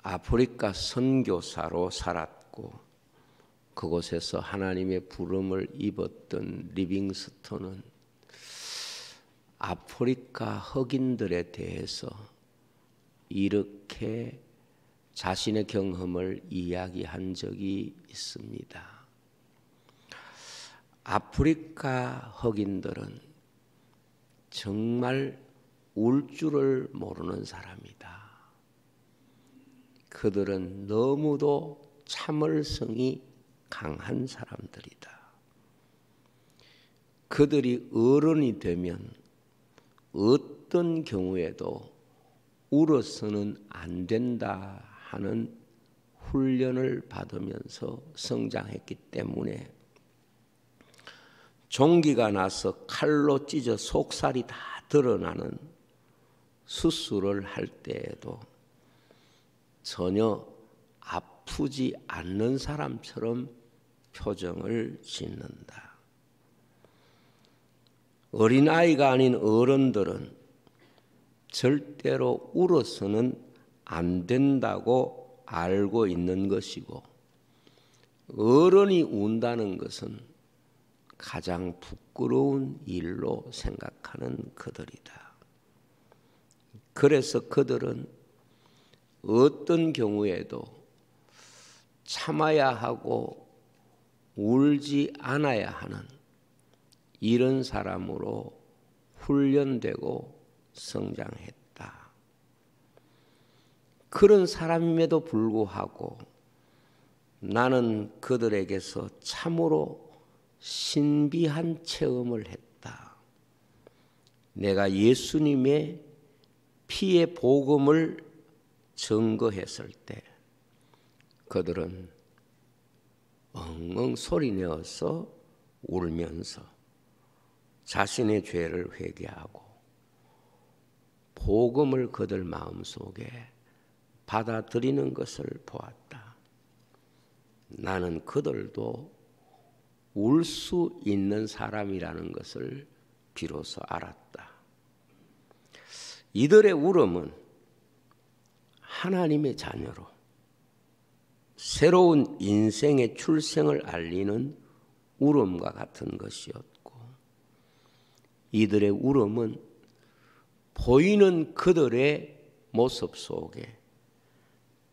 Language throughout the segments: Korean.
아프리카 선교사로 살았고 그곳에서 하나님의 부름을 입었던 리빙스턴은 아프리카 흑인들에 대해서 이렇게 자신의 경험을 이야기한 적이 있습니다. 아프리카 흑인들은 정말 울 줄을 모르는 사람이다. 그들은 너무도 참을성이 강한 사람들이다. 그들이 어른이 되면 어떤 경우에도 울어서는 안 된다 하는 훈련을 받으면서 성장했기 때문에 종기가 나서 칼로 찢어 속살이 다 드러나는 수술을 할 때에도 전혀 아프지 않는 사람처럼 표정을 짓는다. 어린아이가 아닌 어른들은 절대로 울어서는 안 된다고 알고 있는 것이고 어른이 운다는 것은 가장 부끄러운 일로 생각하는 그들이다. 그래서 그들은 어떤 경우에도 참아야 하고 울지 않아야 하는 이런 사람으로 훈련되고 성장했다. 그런 사람임에도 불구하고 나는 그들에게서 참으로 신비한 체험을 했다. 내가 예수님의 피의 복음을 증거했을 때 그들은 엉엉 소리내어서 울면서 자신의 죄를 회개하고 복음을 그들 마음속에 받아들이는 것을 보았다. 나는 그들도 울 수 있는 사람이라는 것을 비로소 알았다. 이들의 울음은 하나님의 자녀로 새로운 인생의 출생을 알리는 울음과 같은 것이었고 이들의 울음은 보이는 그들의 모습 속에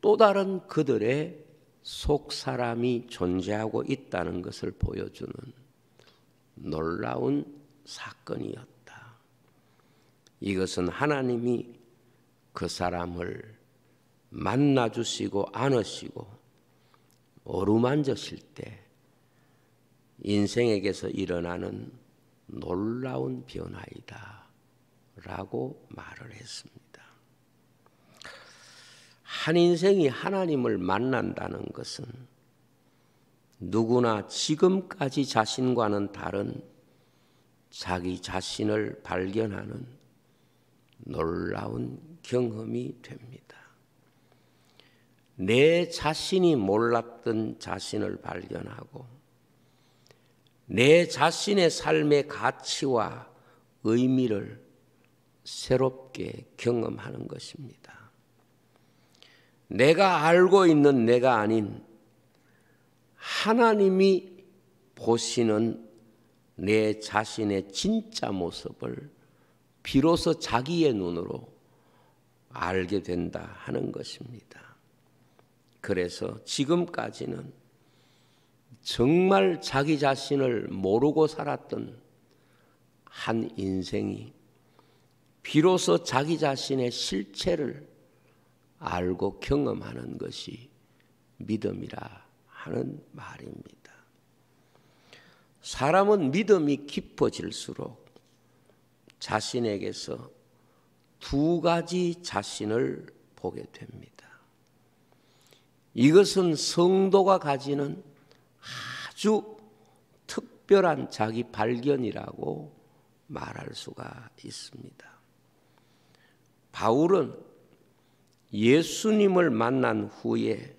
또 다른 그들의 속사람이 존재하고 있다는 것을 보여주는 놀라운 사건이었다. 이것은 하나님이 그 사람을 만나주시고 안으시고 어루만지실 때 인생에게서 일어나는 놀라운 변화이다 라고 말을 했습니다. 한 인생이 하나님을 만난다는 것은 누구나 지금까지 자신과는 다른 자기 자신을 발견하는 놀라운 경험이 됩니다. 내 자신이 몰랐던 자신을 발견하고 내 자신의 삶의 가치와 의미를 새롭게 경험하는 것입니다. 내가 알고 있는 내가 아닌 하나님이 보시는 내 자신의 진짜 모습을 비로소 자기의 눈으로 알게 된다 하는 것입니다. 그래서 지금까지는 정말 자기 자신을 모르고 살았던 한 인생이 비로소 자기 자신의 실체를 알고 경험하는 것이 믿음이라 하는 말입니다. 사람은 믿음이 깊어질수록 자신에게서 두 가지 자신을 보게 됩니다. 이것은 성도가 가지는 아주 특별한 자기 발견이라고 말할 수가 있습니다. 바울은 예수님을 만난 후에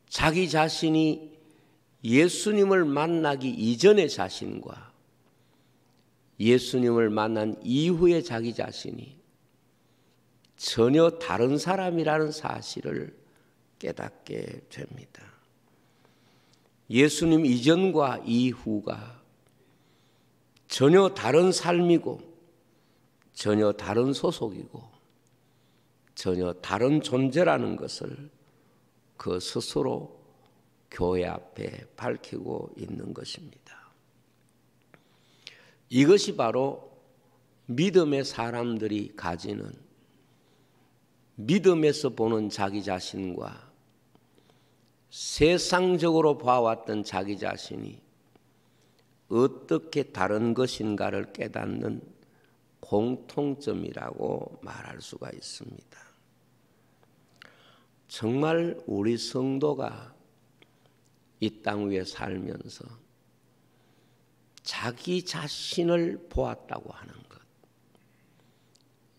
자기 자신이 예수님을 만나기 이전의 자신과 예수님을 만난 이후의 자기 자신이 전혀 다른 사람이라는 사실을 깨닫게 됩니다. 예수님 이전과 이후가 전혀 다른 삶이고 전혀 다른 소속이고 전혀 다른 존재라는 것을 그 스스로 교회 앞에 밝히고 있는 것입니다. 이것이 바로 믿음의 사람들이 가지는 믿음에서 보는 자기 자신과 세상적으로 봐왔던 자기 자신이 어떻게 다른 것인가를 깨닫는 공통점이라고 말할 수가 있습니다. 정말 우리 성도가 이 땅 위에 살면서 자기 자신을 보았다고 하는 것,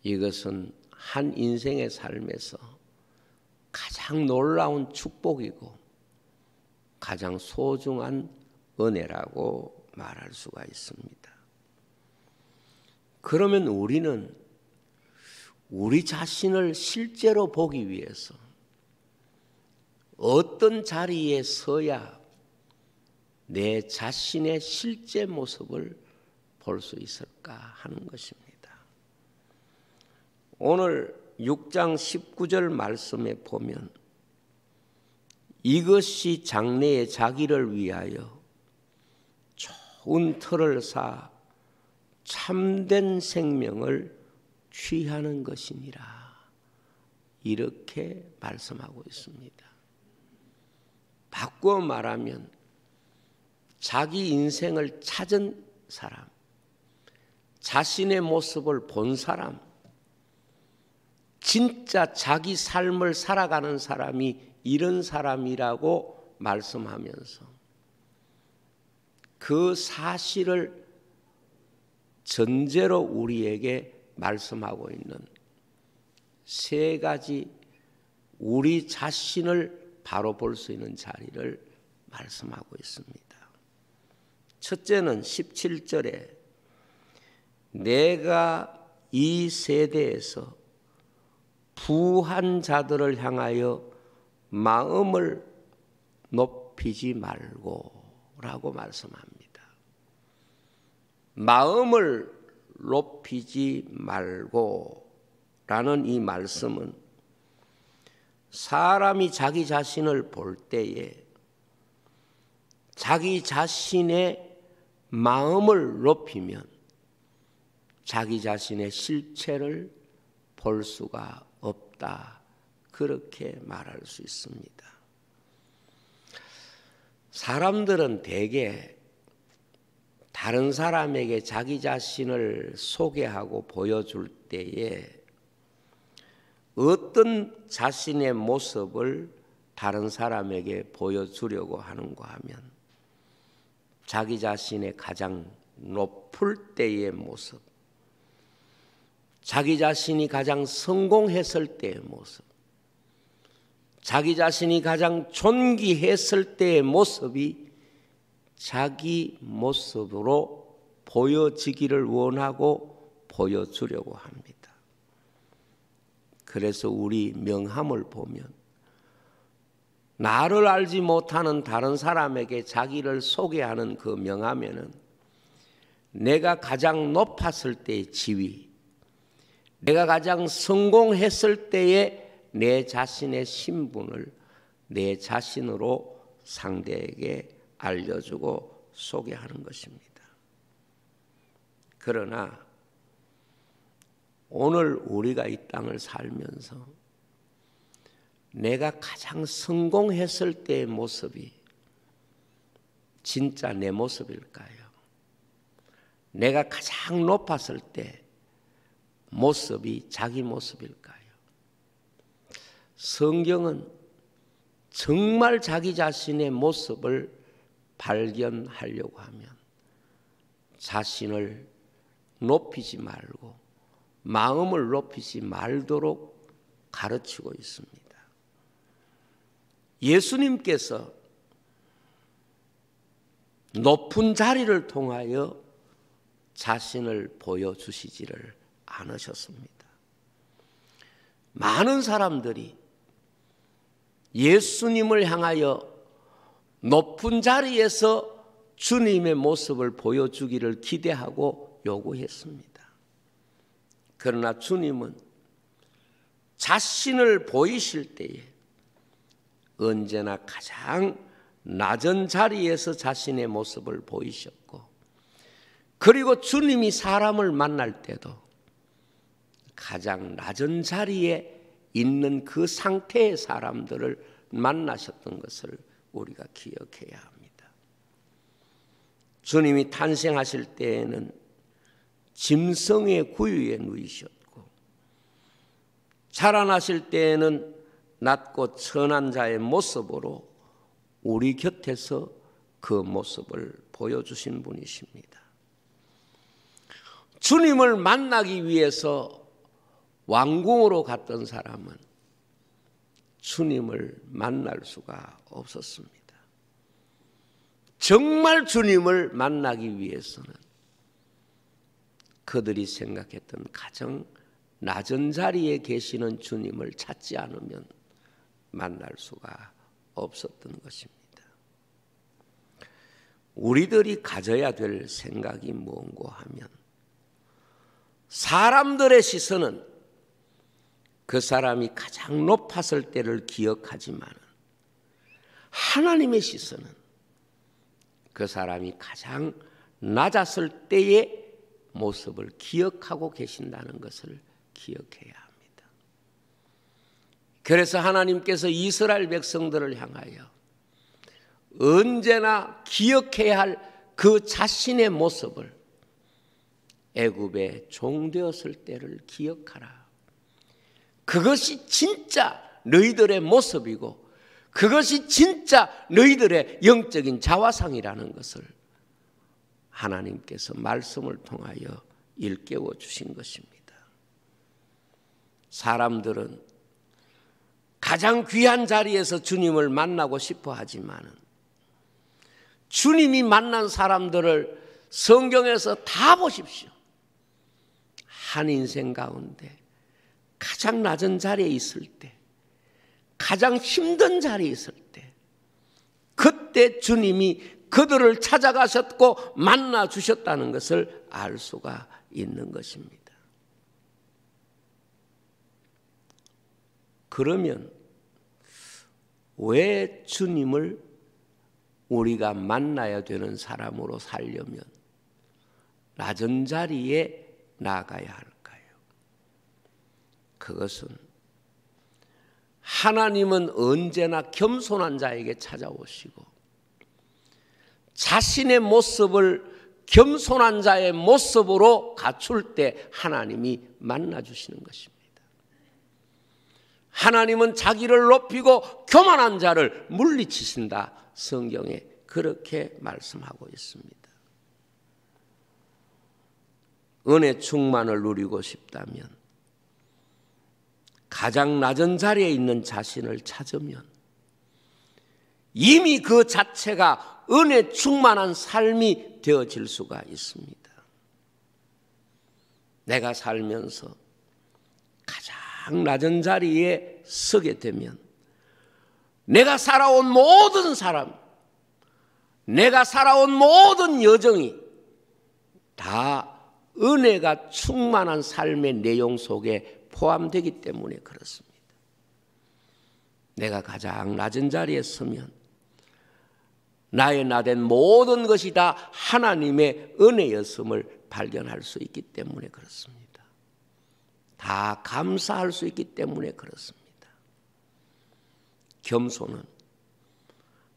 이것은 한 인생의 삶에서 가장 놀라운 축복이고 가장 소중한 은혜라고 말할 수가 있습니다. 그러면 우리는 우리 자신을 실제로 보기 위해서 어떤 자리에 서야 내 자신의 실제 모습을 볼 수 있을까 하는 것입니다. 오늘 6장 19절 말씀에 보면 이것이 장래에 자기를 위하여 좋은 터를 사 참된 생명을 취하는 것이니라, 이렇게 말씀하고 있습니다. 바꾸어 말하면 자기 인생을 찾은 사람, 자신의 모습을 본 사람, 진짜 자기 삶을 살아가는 사람이 이런 사람이라고 말씀하면서 그 사실을 전제로 우리에게 말씀하고 있는 세 가지 우리 자신을 바로 볼 수 있는 자리를 말씀하고 있습니다. 첫째는 17절에 내가 이 세대에서 부한 자들을 향하여 마음을 높이지 말고 라고 말씀합니다. 마음을 높이지 말고 라는 이 말씀은 사람이 자기 자신을 볼 때에 자기 자신의 마음을 높이면 자기 자신의 실체를 볼 수가 없다, 그렇게 말할 수 있습니다. 사람들은 대개 다른 사람에게 자기 자신을 소개하고 보여줄 때에 어떤 자신의 모습을 다른 사람에게 보여주려고 하는가 하면 자기 자신의 가장 높을 때의 모습, 자기 자신이 가장 성공했을 때의 모습, 자기 자신이 가장 존귀했을 때의 모습이 자기 모습으로 보여지기를 원하고 보여주려고 합니다. 그래서 우리 명함을 보면 나를 알지 못하는 다른 사람에게 자기를 소개하는 그 명함에는 내가 가장 높았을 때의 지위, 내가 가장 성공했을 때의 내 자신의 신분을 내 자신으로 상대에게 알려주고 소개하는 것입니다. 그러나 오늘 우리가 이 땅을 살면서 내가 가장 성공했을 때의 모습이 진짜 내 모습일까요? 내가 가장 높았을 때 모습이 자기 모습일까요? 성경은 정말 자기 자신의 모습을 발견하려고 하면 자신을 높이지 말고 마음을 높이지 말도록 가르치고 있습니다. 예수님께서 높은 자리를 통하여 자신을 보여주시지를 않으셨습니다. 많은 사람들이 예수님을 향하여 높은 자리에서 주님의 모습을 보여주기를 기대하고 요구했습니다. 그러나 주님은 자신을 보이실 때에 언제나 가장 낮은 자리에서 자신의 모습을 보이셨고, 그리고 주님이 사람을 만날 때도 가장 낮은 자리에 있는 그 상태의 사람들을 만나셨던 것을 우리가 기억해야 합니다. 주님이 탄생하실 때에는 짐승의 구유에 누이셨고, 자라나실 때에는 낮고 천한 자의 모습으로 우리 곁에서 그 모습을 보여주신 분이십니다. 주님을 만나기 위해서 왕궁으로 갔던 사람은 주님을 만날 수가 없었습니다. 정말 주님을 만나기 위해서는 그들이 생각했던 가장 낮은 자리에 계시는 주님을 찾지 않으면 만날 수가 없었던 것입니다. 우리들이 가져야 될 생각이 뭔고 하면, 사람들의 시선은 그 사람이 가장 높았을 때를 기억하지만 하나님의 시선은 그 사람이 가장 낮았을 때의 모습을 기억하고 계신다는 것을 기억해야 합니다. 그래서 하나님께서 이스라엘 백성들을 향하여 언제나 기억해야 할 그 자신의 모습을 애굽의 종 되었을 때를 기억하라. 그것이 진짜 너희들의 모습이고 그것이 진짜 너희들의 영적인 자화상이라는 것을 하나님께서 말씀을 통하여 일깨워 주신 것입니다. 사람들은 가장 귀한 자리에서 주님을 만나고 싶어 하지만 주님이 만난 사람들을 성경에서 다 보십시오. 한 인생 가운데 가장 낮은 자리에 있을 때, 가장 힘든 자리에 있을 때, 그때 주님이 그들을 찾아가셨고 만나 주셨다는 것을 알 수가 있는 것입니다. 그러면 왜 주님을 우리가 만나야 되는 사람으로 살려면 낮은 자리에 나아가야 할까요? 그것은 하나님은 언제나 겸손한 자에게 찾아오시고 자신의 모습을 겸손한 자의 모습으로 갖출 때 하나님이 만나주시는 것입니다. 하나님은 자기를 높이고 교만한 자를 물리치신다. 성경에 그렇게 말씀하고 있습니다. 은혜 충만을 누리고 싶다면 가장 낮은 자리에 있는 자신을 찾으면 이미 그 자체가 은혜 충만한 삶이 되어질 수가 있습니다. 내가 살면서 가장 낮은 자리에 서게 되면 내가 살아온 모든 사람, 내가 살아온 모든 여정이 다 은혜가 충만한 삶의 내용 속에 포함되기 때문에 그렇습니다. 내가 가장 낮은 자리에 서면 나의 나된 모든 것이 다 하나님의 은혜였음을 발견할 수 있기 때문에 그렇습니다. 다 감사할 수 있기 때문에 그렇습니다. 겸손은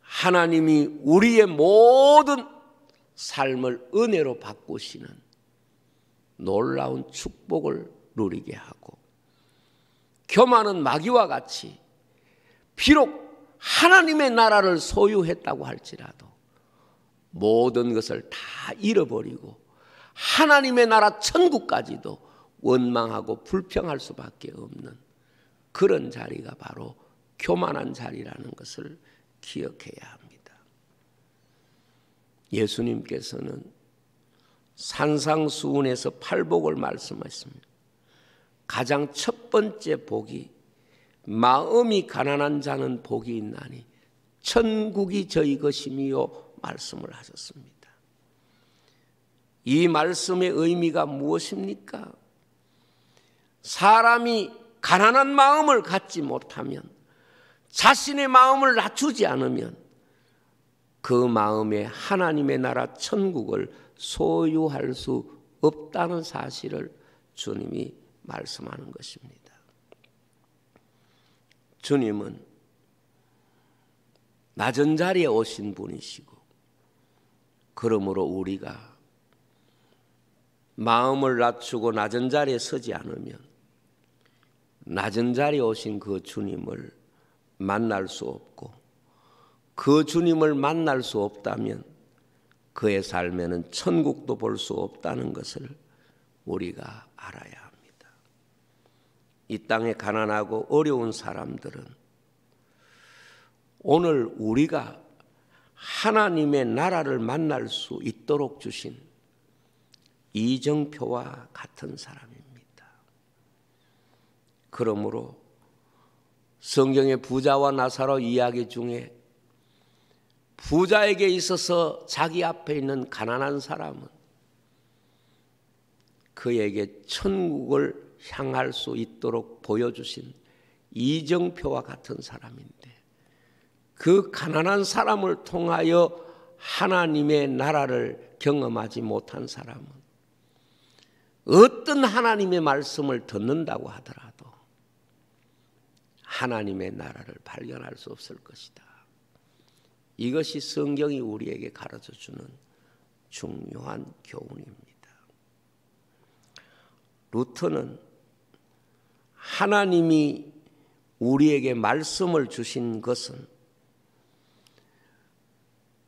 하나님이 우리의 모든 삶을 은혜로 바꾸시는 놀라운 축복을 누리게 하고, 교만은 마귀와 같이 비록 하나님의 나라를 소유했다고 할지라도 모든 것을 다 잃어버리고 하나님의 나라 천국까지도 원망하고 불평할 수밖에 없는 그런 자리가 바로 교만한 자리라는 것을 기억해야 합니다. 예수님께서는 산상수훈에서 팔복을 말씀하셨습니다. 가장 첫 번째 복이 마음이 가난한 자는 복이 있나니 천국이 저희 것임이요 말씀을 하셨습니다. 이 말씀의 의미가 무엇입니까? 사람이 가난한 마음을 갖지 못하면, 자신의 마음을 낮추지 않으면 그 마음에 하나님의 나라 천국을 소유할 수 없다는 사실을 주님이 말씀하는 것입니다. 주님은 낮은 자리에 오신 분이시고, 그러므로 우리가 마음을 낮추고 낮은 자리에 서지 않으면 낮은 자리에 오신 그 주님을 만날 수 없고, 그 주님을 만날 수 없다면 그의 삶에는 천국도 볼 수 없다는 것을 우리가 알아야 합니다. 이 땅에 가난하고 어려운 사람들은 오늘 우리가 하나님의 나라를 만날 수 있도록 주신 이정표와 같은 사람입니다. 그러므로 성경의 부자와 나사로 이야기 중에 부자에게 있어서 자기 앞에 있는 가난한 사람은 그에게 천국을 향할 수 있도록 보여주신 이정표와 같은 사람인데, 그 가난한 사람을 통하여 하나님의 나라를 경험하지 못한 사람은 어떤 하나님의 말씀을 듣는다고 하더라도 하나님의 나라를 발견할 수 없을 것이다. 이것이 성경이 우리에게 가르쳐주는 중요한 교훈입니다. 루터는 하나님이 우리에게 말씀을 주신 것은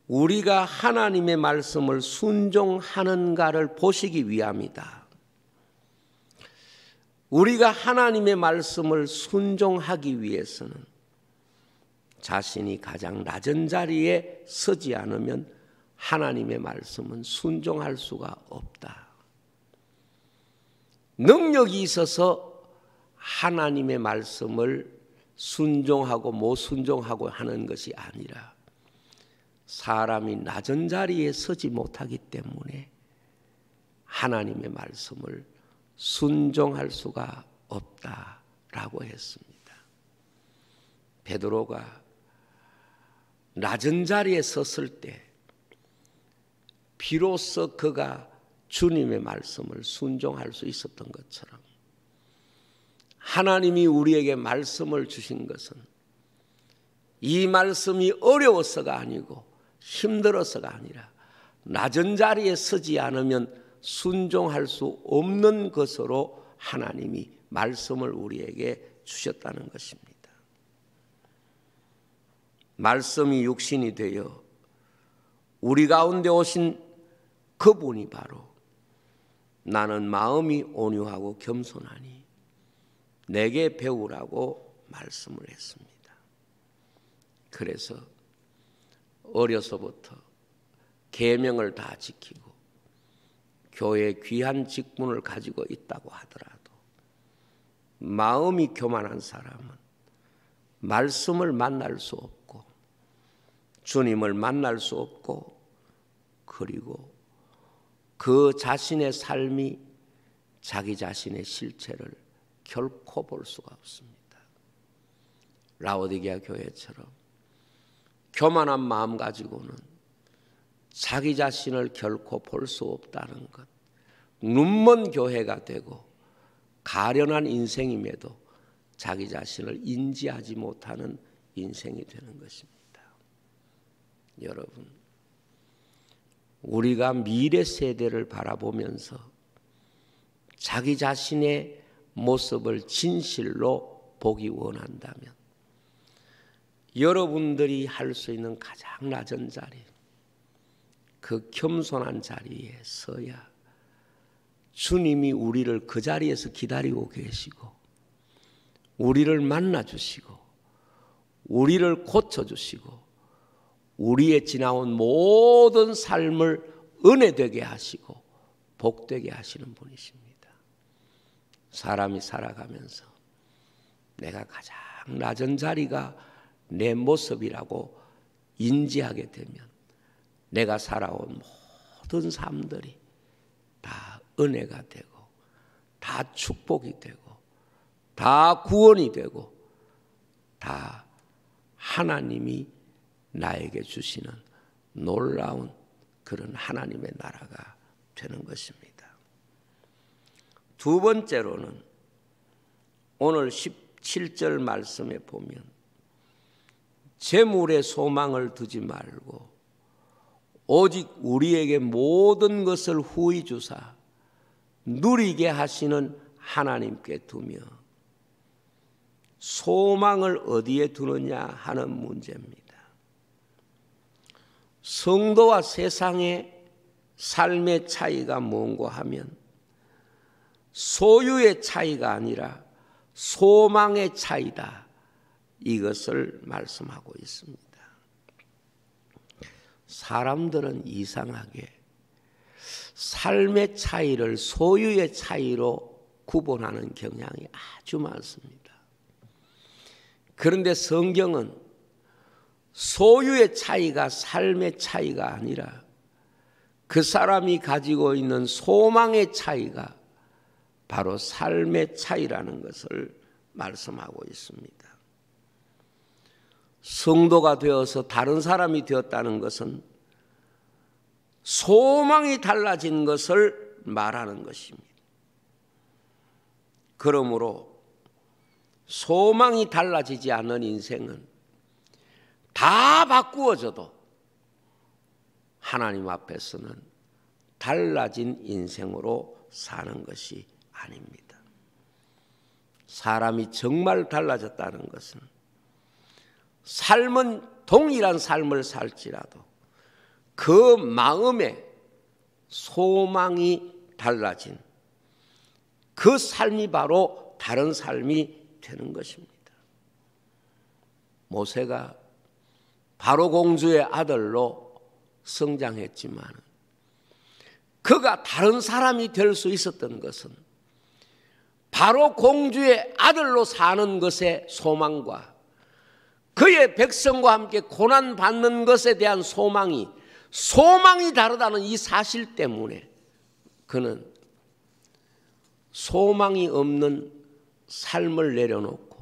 우리가 하나님의 말씀을 순종하는가를 보시기 위함이다. 우리가 하나님의 말씀을 순종하기 위해서는 자신이 가장 낮은 자리에 서지 않으면 하나님의 말씀은 순종할 수가 없다. 능력이 있어서 하나님의 말씀을 순종하고 못 순종하고 하는 것이 아니라 사람이 낮은 자리에 서지 못하기 때문에 하나님의 말씀을 순종할 수가 없다라고 했습니다. 베드로가 낮은 자리에 섰을 때 비로소 그가 주님의 말씀을 순종할 수 있었던 것처럼, 하나님이 우리에게 말씀을 주신 것은 이 말씀이 어려워서가 아니고 힘들어서가 아니라 낮은 자리에 서지 않으면 순종할 수 없는 것으로 하나님이 말씀을 우리에게 주셨다는 것입니다. 말씀이 육신이 되어 우리 가운데 오신 그분이 바로 나는 마음이 온유하고 겸손하니 내게 배우라고 말씀을 했습니다. 그래서 어려서부터 계명을 다 지키고 교회의 귀한 직분을 가지고 있다고 하더라도 마음이 교만한 사람은 말씀을 만날 수 없고 주님을 만날 수 없고, 그리고 그 자신의 삶이 자기 자신의 실체를 결코 볼 수가 없습니다. 라오디게아 교회처럼 교만한 마음 가지고는 자기 자신을 결코 볼 수 없다는 것, 눈먼 교회가 되고 가련한 인생임에도 자기 자신을 인지하지 못하는 인생이 되는 것입니다. 여러분, 우리가 미래 세대를 바라보면서 자기 자신의 모습을 진실로 보기 원한다면 여러분들이 할 수 있는 가장 낮은 자리, 그 겸손한 자리에 서야 주님이 우리를 그 자리에서 기다리고 계시고 우리를 만나주시고 우리를 고쳐주시고 우리의 지나온 모든 삶을 은혜되게 하시고 복되게 하시는 분이십니다. 사람이 살아가면서 내가 가장 낮은 자리가 내 모습이라고 인지하게 되면 내가 살아온 모든 삶들이 다 은혜가 되고 다 축복이 되고 다 구원이 되고 다 하나님이 나에게 주시는 놀라운 그런 하나님의 나라가 되는 것입니다. 두 번째로는 오늘 17절 말씀에 보면 재물에 소망을 두지 말고 오직 우리에게 모든 것을 후히 주사 누리게 하시는 하나님께 두며 소망을 어디에 두느냐 하는 문제입니다. 성도와 세상의 삶의 차이가 뭔고 하면 소유의 차이가 아니라 소망의 차이다. 이것을 말씀하고 있습니다. 사람들은 이상하게 삶의 차이를 소유의 차이로 구분하는 경향이 아주 많습니다. 그런데 성경은 소유의 차이가 삶의 차이가 아니라 그 사람이 가지고 있는 소망의 차이가 바로 삶의 차이라는 것을 말씀하고 있습니다. 성도가 되어서 다른 사람이 되었다는 것은 소망이 달라진 것을 말하는 것입니다. 그러므로 소망이 달라지지 않은 인생은 다 바꾸어져도 하나님 앞에서는 달라진 인생으로 사는 것이 아닙니다. 사람이 정말 달라졌다는 것은 삶은 동일한 삶을 살지라도 그 마음에 소망이 달라진 그 삶이 바로 다른 삶이 되는 것입니다. 모세가 바로 공주의 아들로 성장했지만 그가 다른 사람이 될 수 있었던 것은 바로 공주의 아들로 사는 것의 소망과 그의 백성과 함께 고난받는 것에 대한 소망이 다르다는 이 사실 때문에 그는 소망이 없는 삶을 내려놓고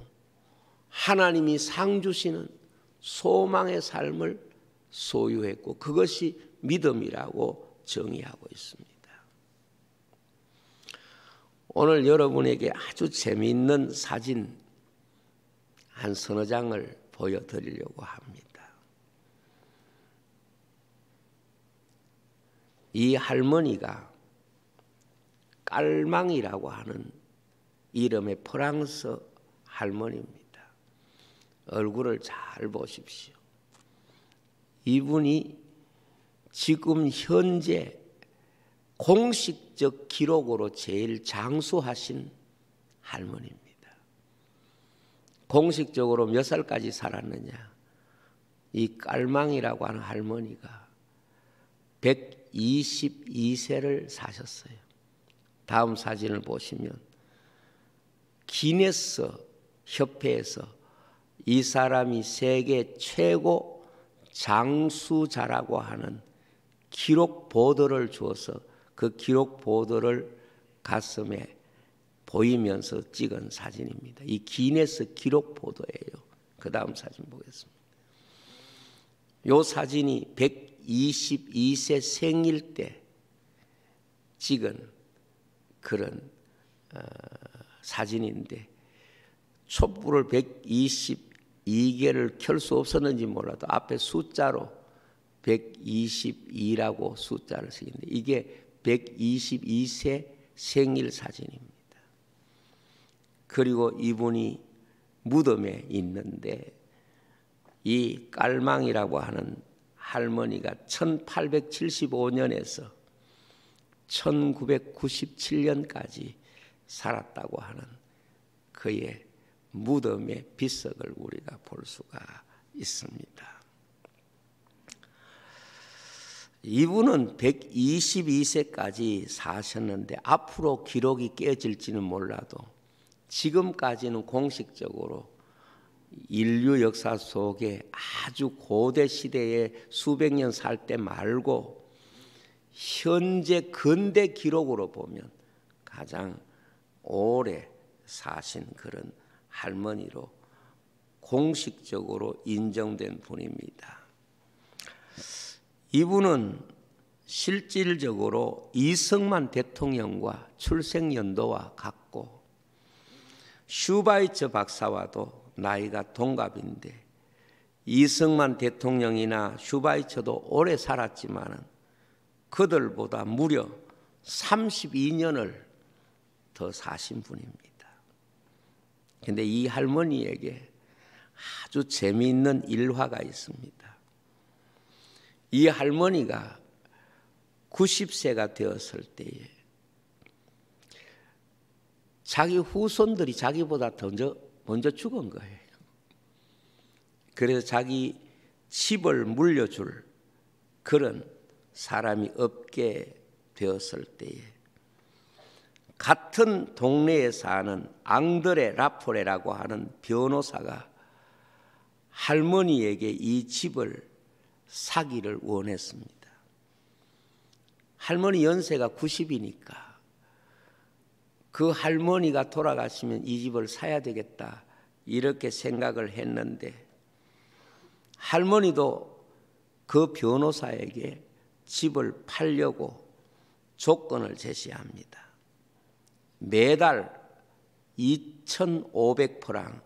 하나님이 상 주시는 소망의 삶을 소유했고 그것이 믿음이라고 정의하고 있습니다. 오늘 여러분에게 아주 재미있는 사진 한 서너 장을 보여드리려고 합니다. 이 할머니가 깔망이라고 하는 이름의 프랑스 할머니입니다. 얼굴을 잘 보십시오. 이분이 지금 현재 공식적 기록으로 제일 장수하신 할머니입니다. 공식적으로 몇 살까지 살았느냐? 이 깔망이라고 하는 할머니가 122세를 사셨어요. 다음 사진을 보시면 기네스 협회에서 이 사람이 세계 최고 장수자라고 하는 기록 보도를 주어서 그 기록 보도를 가슴에 보이면서 찍은 사진입니다. 이 기네스 기록 보도예요. 그 다음 사진 보겠습니다. 이 사진이 122세 생일 때 찍은 그런 사진인데 촛불을 122개를 켤 수 없었는지 몰라도 앞에 숫자로 122라고 숫자를 쓰는데 이게 122세 생일 사진입니다. 그리고 이분이 무덤에 있는데 이 깔망이라고 하는 할머니가 1875년에서 1997년까지 살았다고 하는 그의 무덤의 비석을 우리가 볼 수가 있습니다. 이분은 122세까지 사셨는데 앞으로 기록이 깨질지는 몰라도 지금까지는 공식적으로 인류 역사 속에 아주 고대 시대에 수백 년 살 때 말고 현재 근대 기록으로 보면 가장 오래 사신 그런 할머니로 공식적으로 인정된 분입니다. 이분은 실질적으로 이승만 대통령과 출생 연도와 같고 슈바이처 박사와도 나이가 동갑인데 이승만 대통령이나 슈바이처도 오래 살았지만은 그들보다 무려 32년을 더 사신 분입니다. 그런데 이 할머니에게 아주 재미있는 일화가 있습니다. 이 할머니가 90세가 되었을 때에 자기 후손들이 자기보다 먼저 죽은 거예요. 그래서 자기 집을 물려줄 그런 사람이 없게 되었을 때에 같은 동네에 사는 앙드레 라포레라고 하는 변호사가 할머니에게 이 집을 사기를 원했습니다. 할머니 연세가 90이니까 그 할머니가 돌아가시면 이 집을 사야 되겠다 이렇게 생각을 했는데 할머니도 그 변호사에게 집을 팔려고 조건을 제시합니다. 매달 2,500프랑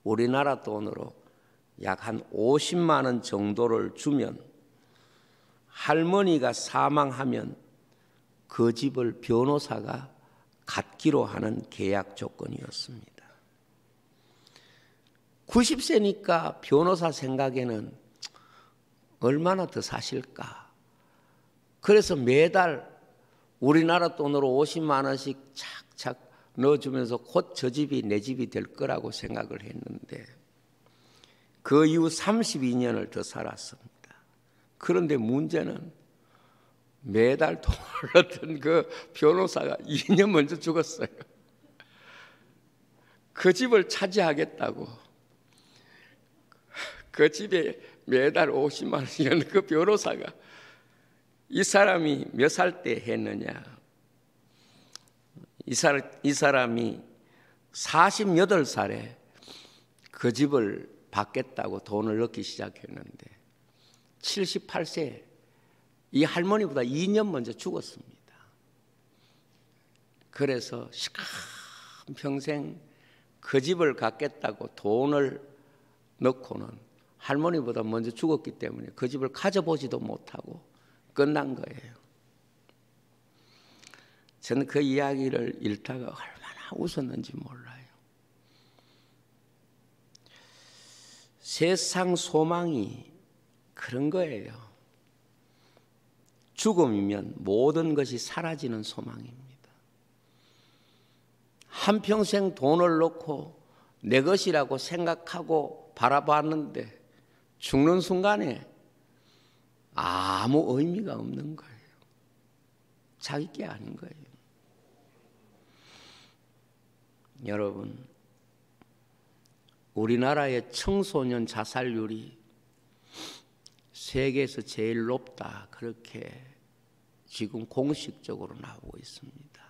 우리나라 돈으로 약 한 50만 원 정도를 주면 할머니가 사망하면 그 집을 변호사가 갖기로 하는 계약 조건이었습니다. 90세니까 변호사 생각에는 얼마나 더 사실까? 그래서 매달 우리나라 돈으로 50만 원씩 착착 넣어주면서 곧 저 집이 내 집이 될 거라고 생각을 했는데 그 이후 32년을 더 살았습니다. 그런데 문제는 매달 돈을 넣던 그 변호사가 2년 먼저 죽었어요. 그 집을 차지하겠다고 그 집에 매달 50만 원씩 넣는 그 변호사가 이 사람이 몇 살 때 했느냐? 이 사람이 48살에 그 집을 받겠다고 돈을 넣기 시작했는데 78세 이 할머니보다 2년 먼저 죽었습니다. 그래서 평생 그 집을 갖겠다고 돈을 넣고는 할머니보다 먼저 죽었기 때문에 그 집을 가져보지도 못하고 끝난 거예요. 저는 그 이야기를 읽다가 얼마나 웃었는지 몰라요. 세상 소망이 그런 거예요. 죽음이면 모든 것이 사라지는 소망입니다. 한평생 돈을 넣고 내 것이라고 생각하고 바라봤는데 죽는 순간에 아무 의미가 없는 거예요. 자기 게 아닌 거예요. 여러분, 우리나라의 청소년 자살률이 세계에서 제일 높다 그렇게 지금 공식적으로 나오고 있습니다.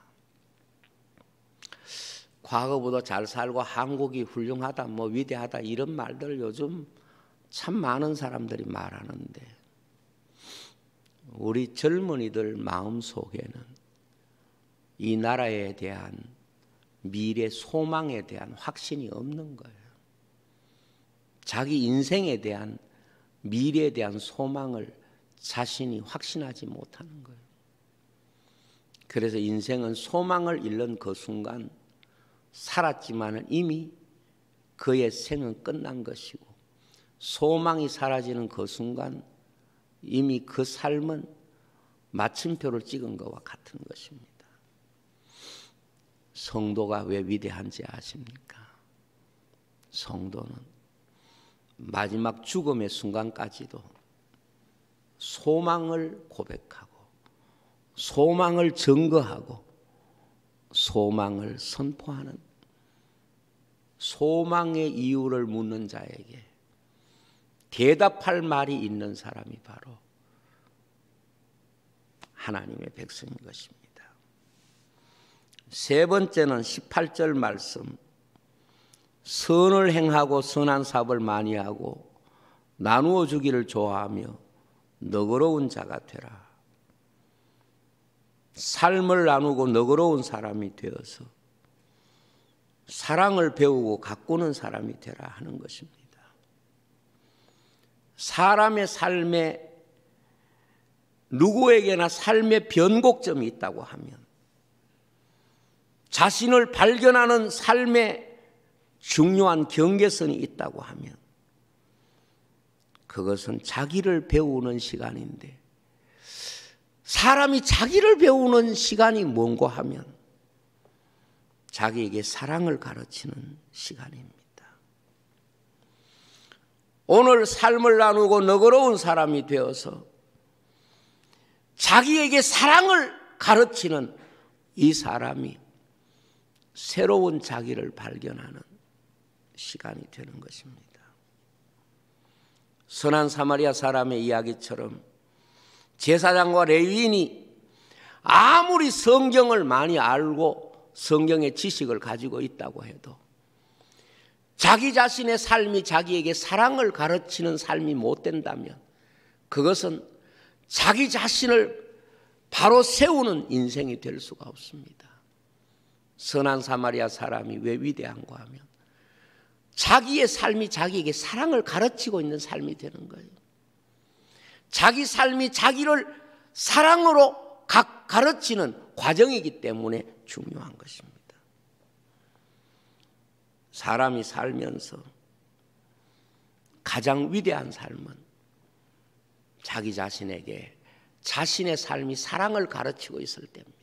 과거보다 잘 살고 한국이 훌륭하다 뭐 위대하다 이런 말들 요즘 참 많은 사람들이 말하는데 우리 젊은이들 마음속에는 이 나라에 대한 미래 소망에 대한 확신이 없는 거예요. 자기 인생에 대한 미래에 대한 소망을 자신이 확신하지 못하는 거예요. 그래서 인생은 소망을 잃는 그 순간 살았지만 이미 그의 생은 끝난 것이고 소망이 사라지는 그 순간 이미 그 삶은 마침표를 찍은 것과 같은 것입니다. 성도가 왜 위대한지 아십니까? 성도는 마지막 죽음의 순간까지도 소망을 고백하고 소망을 증거하고 소망을 선포하는, 소망의 이유를 묻는 자에게 대답할 말이 있는 사람이 바로 하나님의 백성인 것입니다. 세 번째는 18절 말씀, 선을 행하고 선한 사업을 많이 하고 나누어 주기를 좋아하며 너그러운 자가 되라. 삶을 나누고 너그러운 사람이 되어서 사랑을 배우고 가꾸는 사람이 되라 하는 것입니다. 사람의 삶에 누구에게나 삶의 변곡점이 있다고 하면, 자신을 발견하는 삶의 중요한 경계선이 있다고 하면 그것은 자기를 배우는 시간인데, 사람이 자기를 배우는 시간이 뭔고 하면 자기에게 사랑을 가르치는 시간입니다. 오늘 삶을 나누고 너그러운 사람이 되어서 자기에게 사랑을 가르치는 이 사람이 새로운 자기를 발견하는 시간이 되는 것입니다. 선한 사마리아 사람의 이야기처럼 제사장과 레위인이 아무리 성경을 많이 알고 성경의 지식을 가지고 있다고 해도 자기 자신의 삶이 자기에게 사랑을 가르치는 삶이 못 된다면 그것은 자기 자신을 바로 세우는 인생이 될 수가 없습니다. 선한 사마리아 사람이 왜 위대한가 하면 자기의 삶이 자기에게 사랑을 가르치고 있는 삶이 되는 거예요. 자기 삶이 자기를 사랑으로 가르치는 과정이기 때문에 중요한 것입니다. 사람이 살면서 가장 위대한 삶은 자기 자신에게 자신의 삶이 사랑을 가르치고 있을 때입니다.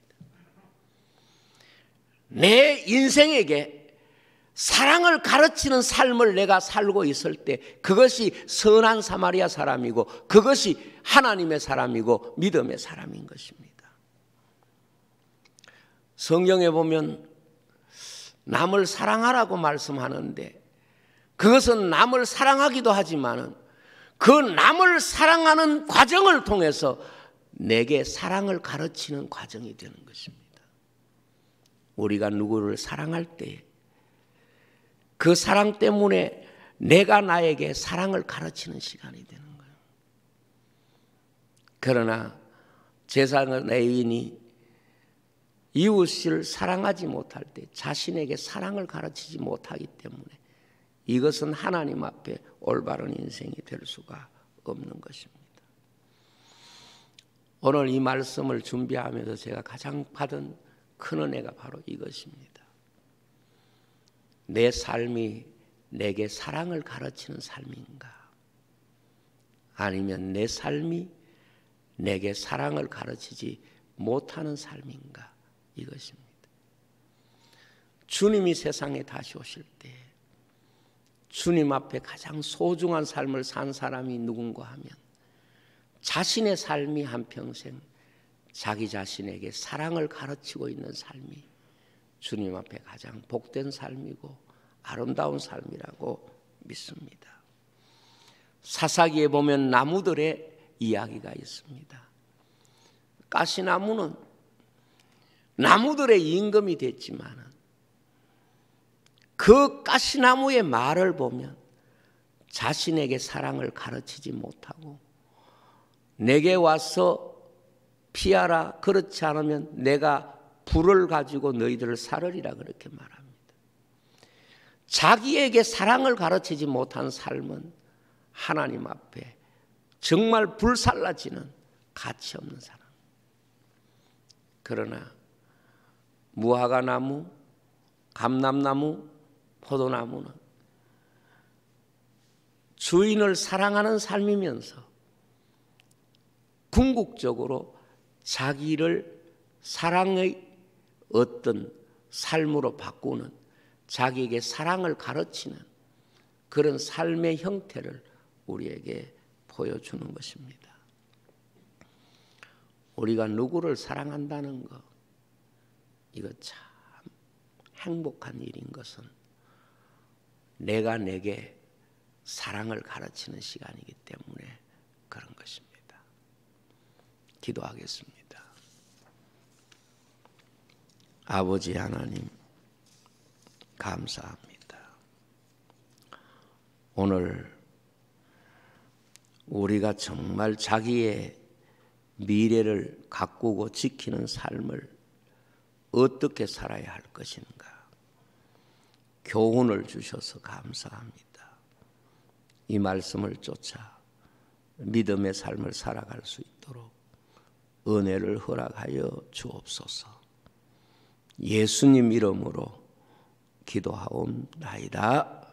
내 인생에게 사랑을 가르치는 삶을 내가 살고 있을 때 그것이 선한 사마리아 사람이고 그것이 하나님의 사람이고 믿음의 사람인 것입니다. 성경에 보면 남을 사랑하라고 말씀하는데 그것은 남을 사랑하기도 하지만 그 남을 사랑하는 과정을 통해서 내게 사랑을 가르치는 과정이 되는 것입니다. 우리가 누구를 사랑할 때 그 사랑 때문에 내가 나에게 사랑을 가르치는 시간이 되는 거예요. 그러나 제사장 레위인이 이웃을 사랑하지 못할 때 자신에게 사랑을 가르치지 못하기 때문에 이것은 하나님 앞에 올바른 인생이 될 수가 없는 것입니다. 오늘 이 말씀을 준비하면서 제가 가장 받은 큰 은혜가 바로 이것입니다. 내 삶이 내게 사랑을 가르치는 삶인가? 아니면 내 삶이 내게 사랑을 가르치지 못하는 삶인가? 이것입니다. 주님이 세상에 다시 오실 때 주님 앞에 가장 소중한 삶을 산 사람이 누군가 하면 자신의 삶이 한평생 자기 자신에게 사랑을 가르치고 있는 삶이 주님 앞에 가장 복된 삶이고 아름다운 삶이라고 믿습니다. 사사기에 보면 나무들의 이야기가 있습니다. 가시나무는 나무들의 임금이 됐지만 그 가시나무의 말을 보면 자신에게 사랑을 가르치지 못하고 내게 와서 피하라, 그렇지 않으면 내가 불을 가지고 너희들을 사르리라 그렇게 말합니다. 자기에게 사랑을 가르치지 못한 삶은 하나님 앞에 정말 불살라지는 가치 없는 사람. 그러나 무화과나무, 감람나무, 포도나무는 주인을 사랑하는 삶이면서 궁극적으로 자기를 사랑의 어떤 삶으로 바꾸는, 자기에게 사랑을 가르치는 그런 삶의 형태를 우리에게 보여주는 것입니다. 우리가 누구를 사랑한다는 것, 이거 참 행복한 일인 것은 내가 내게 사랑을 가르치는 시간이기 때문에 그런 것입니다. 기도하겠습니다. 아버지 하나님, 감사합니다. 오늘 우리가 정말 자기의 미래를 가꾸고 지키는 삶을 어떻게 살아야 할 것인가 교훈을 주셔서 감사합니다. 이 말씀을 쫓아 믿음의 삶을 살아갈 수 있도록 은혜를 허락하여 주옵소서. 예수님 이름으로 기도하옵나이다.